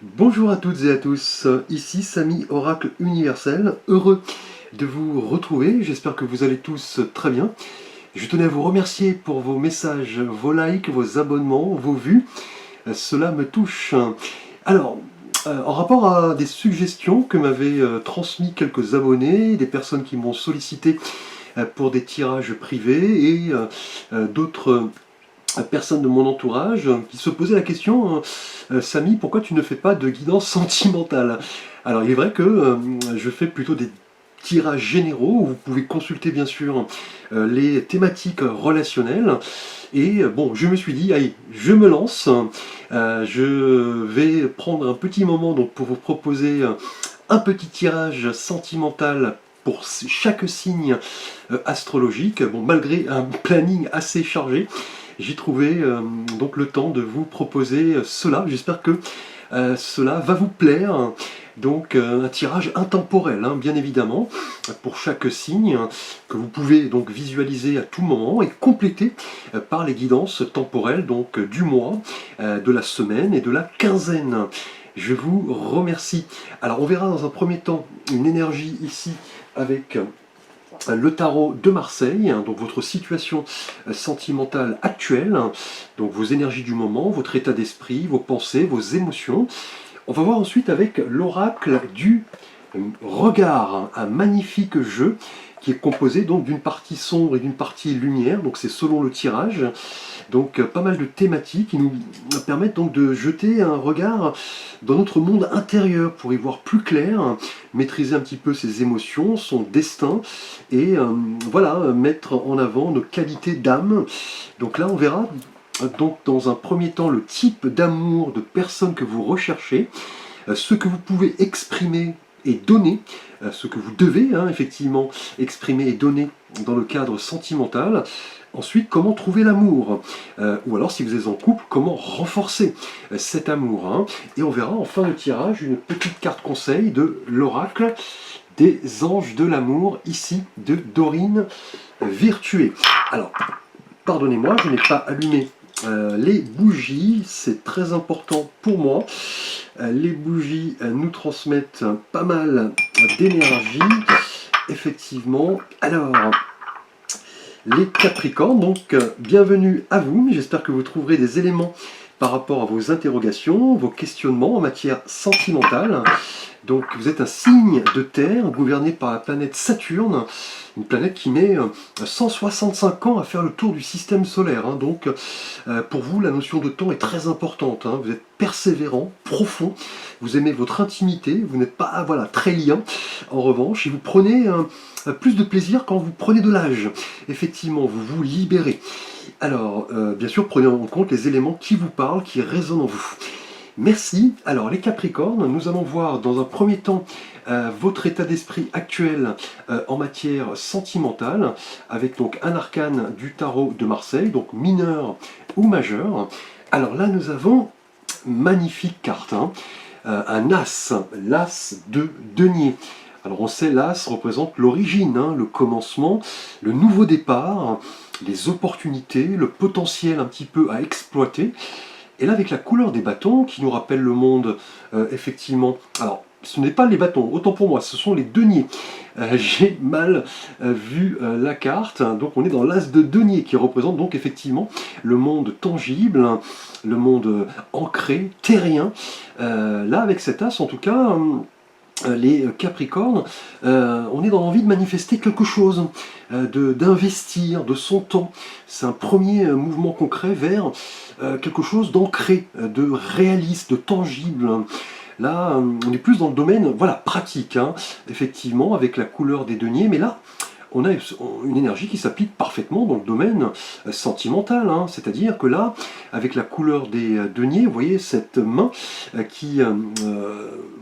Bonjour à toutes et à tous, ici Samy Oracle Universel, heureux de vous retrouver, j'espère que vous allez tous très bien. Je tenais à vous remercier pour vos messages, vos likes, vos abonnements, vos vues, cela me touche. Alors, en rapport à des suggestions que m'avaient transmis quelques abonnés, des personnes qui m'ont sollicité pour des tirages privés et d'autres personnes de mon entourage qui se posaient la question Samy, pourquoi tu ne fais pas de guidance sentimentale? Alors il est vrai que je fais plutôt des tirages généraux où vous pouvez consulter bien sûr les thématiques relationnelles et bon, je me suis dit allez, je me lance. Je vais prendre un petit moment donc pour vous proposer un petit tirage sentimental pour chaque signe astrologique. Bon, malgré un planning assez chargé, j'ai trouvé donc le temps de vous proposer cela. J'espère que cela va vous plaire. Donc un tirage intemporel, hein, bien évidemment, pour chaque signe, que vous pouvez donc visualiser à tout moment et compléter par les guidances temporelles donc du mois, de la semaine et de la quinzaine. Je vous remercie. Alors on verra dans un premier temps une énergie ici avec le tarot de Marseille, hein, donc votre situation sentimentale actuelle, donc vos énergies du moment, votre état d'esprit, vos pensées, vos émotions. On va voir ensuite avec l'oracle du regard, un magnifique jeu qui est composé donc d'une partie sombre et d'une partie lumière, donc c'est selon le tirage. Donc pas mal de thématiques qui nous permettent donc de jeter un regard dans notre monde intérieur pour y voir plus clair, maîtriser un petit peu ses émotions, son destin et voilà, mettre en avant nos qualités d'âme. Donc là on verra donc dans un premier temps le type d'amour de personne que vous recherchez, ce que vous pouvez exprimer et donner, ce que vous devez effectivement exprimer et donner dans le cadre sentimental. Ensuite, comment trouver l'amour, ou alors si vous êtes en couple, comment renforcer cet amour, hein. Et on verra en fin de tirage une petite carte conseil de l'oracle des anges de l'amour, ici de Dorine Virtué. Alors, pardonnez-moi, je n'ai pas allumé les bougies, c'est très important pour moi. Les bougies nous transmettent pas mal d'énergie, effectivement. Alors, les Capricornes, donc bienvenue à vous, j'espère que vous trouverez des éléments par rapport à vos interrogations, vos questionnements en matière sentimentale. Donc vous êtes un signe de terre gouverné par la planète Saturne, une planète qui met 165 ans à faire le tour du système solaire, hein. Donc pour vous la notion de temps est très importante, hein. Vous êtes persévérant, profond, vous aimez votre intimité, vous n'êtes pas voilà, très liant en revanche, et vous prenez plus de plaisir quand vous prenez de l'âge. Effectivement, vous vous libérez. Alors, bien sûr, prenez en compte les éléments qui vous parlent, qui résonnent en vous. Merci. Alors, les Capricornes, nous allons voir dans un premier temps votre état d'esprit actuel en matière sentimentale, avec donc un arcane du tarot de Marseille, donc mineur ou majeur. Alors là, nous avons magnifique carte, hein, un as, l'as de denier. Alors on sait l'as représente l'origine, hein, le commencement, le nouveau départ, les opportunités, le potentiel un petit peu à exploiter. Et là avec la couleur des bâtons qui nous rappelle le monde, effectivement. Alors ce n'est pas les bâtons, autant pour moi, ce sont les deniers. J'ai mal vu la carte, donc on est dans l'as de denier qui représente donc effectivement le monde tangible, le monde ancré, terrien. Là avec cet as en tout cas, les Capricornes, on est dans l'envie de manifester quelque chose, d'investir de son temps. C'est un premier mouvement concret vers quelque chose d'ancré, de réaliste, de tangible. Là, on est plus dans le domaine voilà, pratique, hein, effectivement, avec la couleur des deniers, mais là, on a une énergie qui s'applique parfaitement dans le domaine sentimental, hein. C'est-à-dire que là, avec la couleur des deniers, vous voyez cette main qui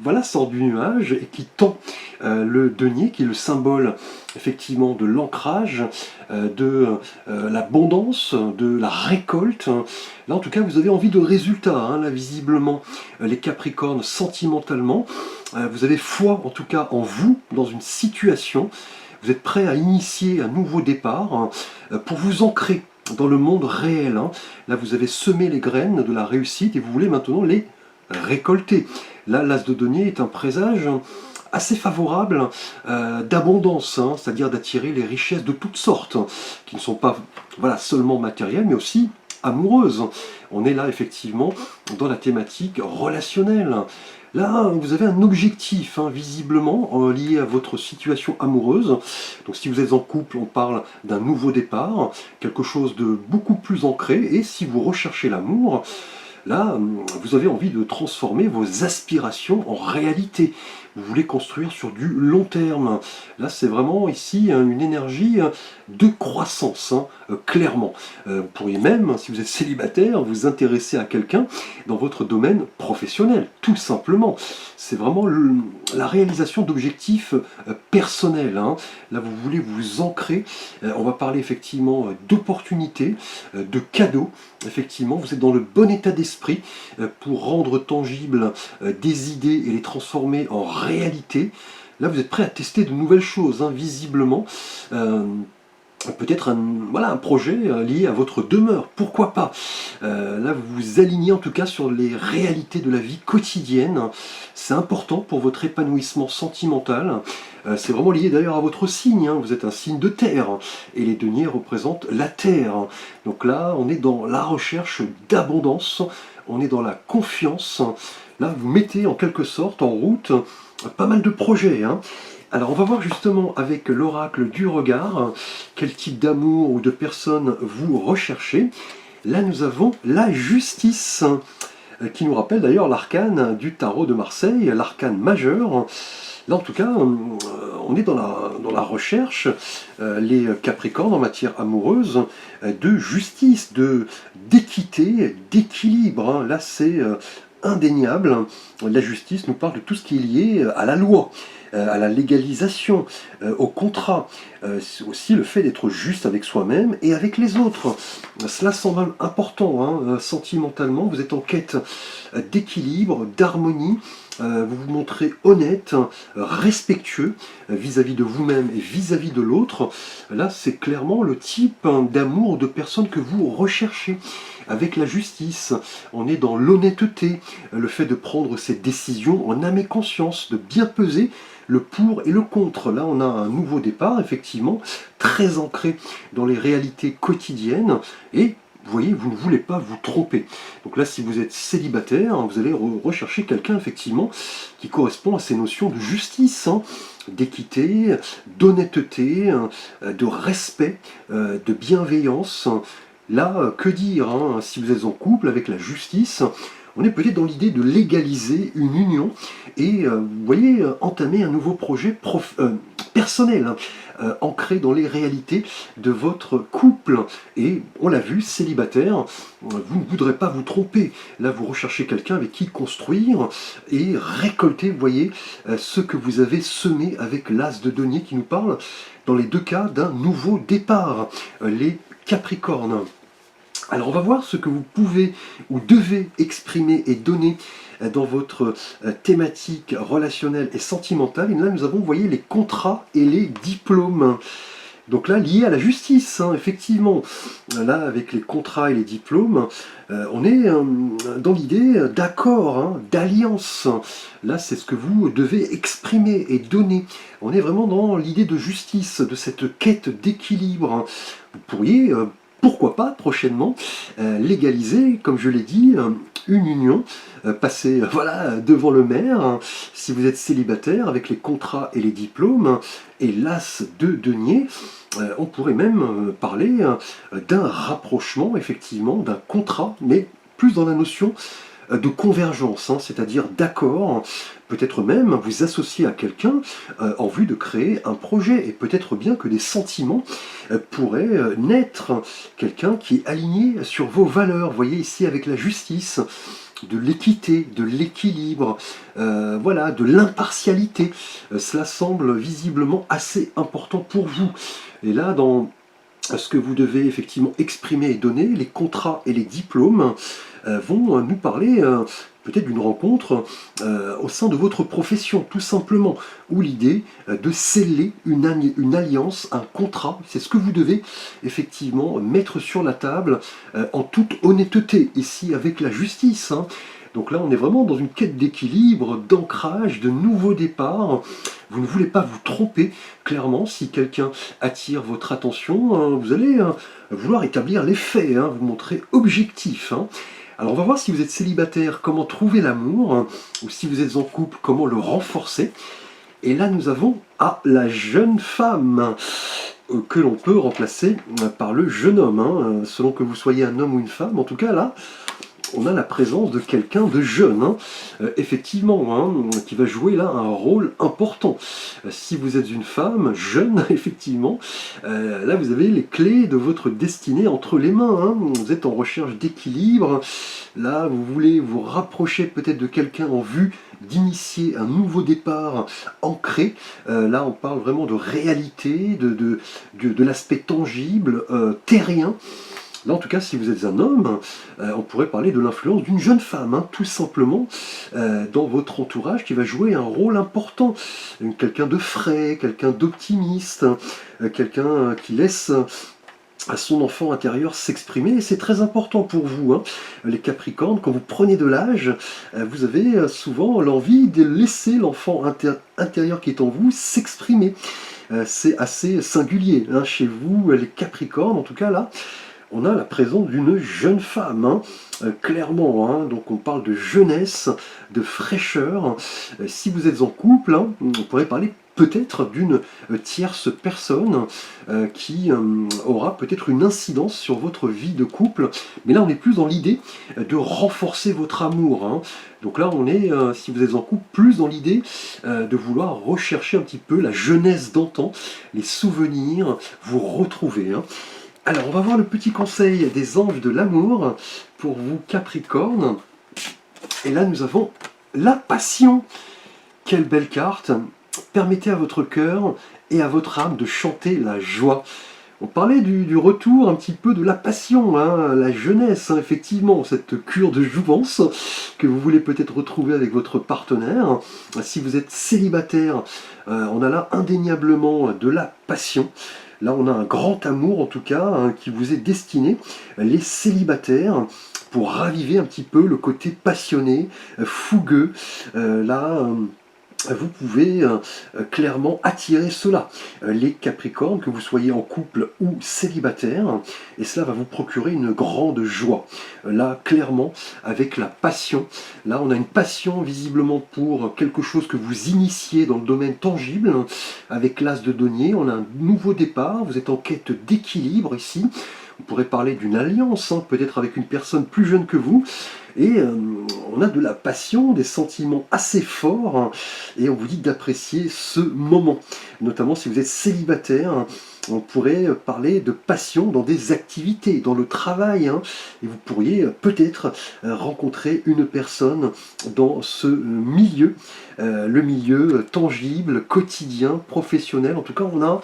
voilà, sort du nuage et qui tend le denier, qui est le symbole effectivement de l'ancrage, de l'abondance, de la récolte. Là en tout cas vous avez envie de résultats, hein, là visiblement les Capricornes sentimentalement, vous avez foi en tout cas en vous, dans une situation. Vous êtes prêt à initier un nouveau départ, hein, pour vous ancrer dans le monde réel, hein. Là, vous avez semé les graines de la réussite et vous voulez maintenant les récolter. Là, l'as de denier est un présage assez favorable d'abondance, hein, c'est-à-dire d'attirer les richesses de toutes sortes, qui ne sont pas voilà, seulement matérielles, mais aussi amoureuses. On est là effectivement dans la thématique relationnelle. Là, vous avez un objectif, hein, visiblement, lié à votre situation amoureuse. Donc si vous êtes en couple, on parle d'un nouveau départ, quelque chose de beaucoup plus ancré. Et si vous recherchez l'amour, là, vous avez envie de transformer vos aspirations en réalité. Vous voulez construire sur du long terme. Là, c'est vraiment ici une énergie de croissance, hein, clairement. Vous pourriez même, si vous êtes célibataire, vous intéresser à quelqu'un dans votre domaine professionnel, tout simplement. C'est vraiment la réalisation d'objectifs personnels, hein. Là, vous voulez vous ancrer. On va parler effectivement d'opportunités, de cadeaux. Effectivement, vous êtes dans le bon état d'esprit pour rendre tangibles des idées et les transformer en réalité. Là, vous êtes prêt à tester de nouvelles choses, hein, visiblement. Peut-être un projet lié à votre demeure, pourquoi pas. Là, vous vous alignez en tout cas sur les réalités de la vie quotidienne. C'est important pour votre épanouissement sentimental. C'est vraiment lié d'ailleurs à votre signe, hein. Vous êtes un signe de terre, et les deniers représentent la terre. Donc là, on est dans la recherche d'abondance, on est dans la confiance. Là, vous mettez en quelque sorte en route pas mal de projets, hein. Alors on va voir justement avec l'oracle du regard quel type d'amour ou de personne vous recherchez. Là nous avons la justice, qui nous rappelle d'ailleurs l'arcane du tarot de Marseille, l'arcane majeur. Là en tout cas on est dans la recherche, les Capricornes en matière amoureuse, de justice, d'équité, d'équilibre, hein. Là c'est indéniable. La justice nous parle de tout ce qui est lié à la loi, à la légalisation, au contrat, aussi le fait d'être juste avec soi-même et avec les autres. Cela semble important, hein, sentimentalement, vous êtes en quête d'équilibre, d'harmonie, vous vous montrez honnête, respectueux vis-à-vis de vous-même et vis-à-vis de l'autre. Là, c'est clairement le type d'amour, de personne que vous recherchez. Avec la justice, on est dans l'honnêteté, le fait de prendre ses décisions en âme et conscience, de bien peser le pour et le contre. Là, on a un nouveau départ, effectivement, très ancré dans les réalités quotidiennes, et vous voyez, vous ne voulez pas vous tromper. Donc là, si vous êtes célibataire, vous allez rechercher quelqu'un, effectivement, qui correspond à ces notions de justice, hein, d'équité, d'honnêteté, de respect, de bienveillance. Là, que dire, hein, si vous êtes en couple avec la justice, on est peut-être dans l'idée de légaliser une union et, vous voyez, entamer un nouveau projet personnel, hein, ancré dans les réalités de votre couple. Et on l'a vu, célibataire, vous ne voudrez pas vous tromper. Là, vous recherchez quelqu'un avec qui construire et récolter, vous voyez, ce que vous avez semé avec l'as de denier qui nous parle, dans les deux cas, d'un nouveau départ. Les Capricorne. Alors on va voir ce que vous pouvez ou devez exprimer et donner dans votre thématique relationnelle et sentimentale. Et là nous avons, vous voyez, les contrats et les diplômes. Donc là, lié à la justice, hein, effectivement. Là, avec les contrats et les diplômes, on est dans l'idée d'accord, hein, d'alliance. Là, c'est ce que vous devez exprimer et donner. On est vraiment dans l'idée de justice, de cette quête d'équilibre. Vous pourriez, pourquoi pas, prochainement, légaliser, comme je l'ai dit, une union, passer voilà, devant le maire, hein, si vous êtes célibataire, avec les contrats et les diplômes, et l'as de denier. On pourrait même parler d'un rapprochement, effectivement, d'un contrat, mais plus dans la notion de convergence, hein, c'est-à-dire d'accord, peut-être même vous associer à quelqu'un en vue de créer un projet, et peut-être bien que des sentiments pourraient naître, quelqu'un qui est aligné sur vos valeurs, vous voyez ici avec la justice, de l'équité, de l'équilibre, voilà, de l'impartialité. Cela semble visiblement assez important pour vous. Et là, dans ce que vous devez effectivement exprimer et donner, les contrats et les diplômes vont nous parler peut-être d'une rencontre au sein de votre profession, tout simplement, ou l'idée de sceller une alliance, un contrat. C'est ce que vous devez effectivement mettre sur la table en toute honnêteté, ici avec la justice, hein. Donc là, on est vraiment dans une quête d'équilibre, d'ancrage, de nouveau départ. Vous ne voulez pas vous tromper, clairement. Si quelqu'un attire votre attention, vous allez vouloir établir les faits, vous montrer objectif. Alors on va voir si vous êtes célibataire, comment trouver l'amour, ou si vous êtes en couple, comment le renforcer. Et là, nous avons la jeune femme que l'on peut remplacer par le jeune homme, selon que vous soyez un homme ou une femme. En tout cas, là, on a la présence de quelqu'un de jeune, effectivement, qui va jouer là un rôle important. Si vous êtes une femme jeune, effectivement, là vous avez les clés de votre destinée entre les mains. Vous êtes en recherche d'équilibre. Là, vous voulez vous rapprocher peut-être de quelqu'un en vue d'initier un nouveau départ ancré. Là, on parle vraiment de réalité, de l'aspect tangible, terrien. Là, en tout cas, si vous êtes un homme, on pourrait parler de l'influence d'une jeune femme, tout simplement, dans votre entourage, qui va jouer un rôle important. Quelqu'un de frais, quelqu'un d'optimiste, quelqu'un qui laisse à son enfant intérieur s'exprimer, et c'est très important pour vous, les Capricornes. Quand vous prenez de l'âge, vous avez souvent l'envie de laisser l'enfant intérieur qui est en vous s'exprimer. C'est assez singulier chez vous, les Capricornes, en tout cas là. On a la présence d'une jeune femme, clairement, donc on parle de jeunesse, de fraîcheur. Si vous êtes en couple, on pourrait parler peut-être d'une tierce personne qui aura peut-être une incidence sur votre vie de couple. Mais là, on est plus dans l'idée de renforcer votre amour. Donc là, on est, si vous êtes en couple, plus dans l'idée de vouloir rechercher un petit peu la jeunesse d'antan, les souvenirs, vous retrouver. Alors, on va voir le petit conseil des anges de l'amour pour vous, Capricorne. Et là, nous avons la passion. Quelle belle carte. Permettez à votre cœur et à votre âme de chanter la joie. On parlait du retour un petit peu de la passion, la jeunesse, effectivement, cette cure de jouvence que vous voulez peut-être retrouver avec votre partenaire. Si vous êtes célibataire, on a là indéniablement de la passion. Là, on a un grand amour, en tout cas, qui vous est destiné, les célibataires, pour raviver un petit peu le côté passionné, fougueux. Là, vous pouvez clairement attirer cela. Les Capricornes, que vous soyez en couple ou célibataire, et cela va vous procurer une grande joie. Là, clairement, avec la passion, là on a une passion visiblement pour quelque chose que vous initiez dans le domaine tangible. Avec l'As de denier, on a un nouveau départ, vous êtes en quête d'équilibre ici. On pourrait parler d'une alliance, peut-être avec une personne plus jeune que vous. Et on a de la passion, des sentiments assez forts, et on vous dit d'apprécier ce moment. Notamment si vous êtes célibataire, on pourrait parler de passion dans des activités, dans le travail, et vous pourriez peut-être rencontrer une personne dans ce milieu, le milieu tangible, quotidien, professionnel. En tout cas, on a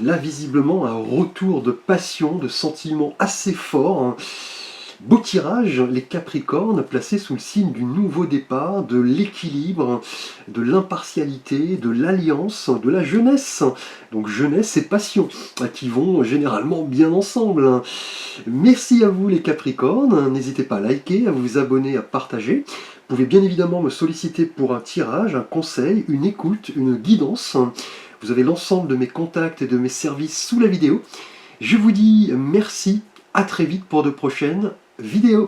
là visiblement un retour de passion, de sentiments assez forts. Beau tirage, les Capricornes, placés sous le signe du nouveau départ, de l'équilibre, de l'impartialité, de l'alliance, de la jeunesse. Donc jeunesse et passion, qui vont généralement bien ensemble. Merci à vous les Capricornes, n'hésitez pas à liker, à vous abonner, à partager. Vous pouvez bien évidemment me solliciter pour un tirage, un conseil, une écoute, une guidance. Vous avez l'ensemble de mes contacts et de mes services sous la vidéo. Je vous dis merci, à très vite pour de prochaines vidéos.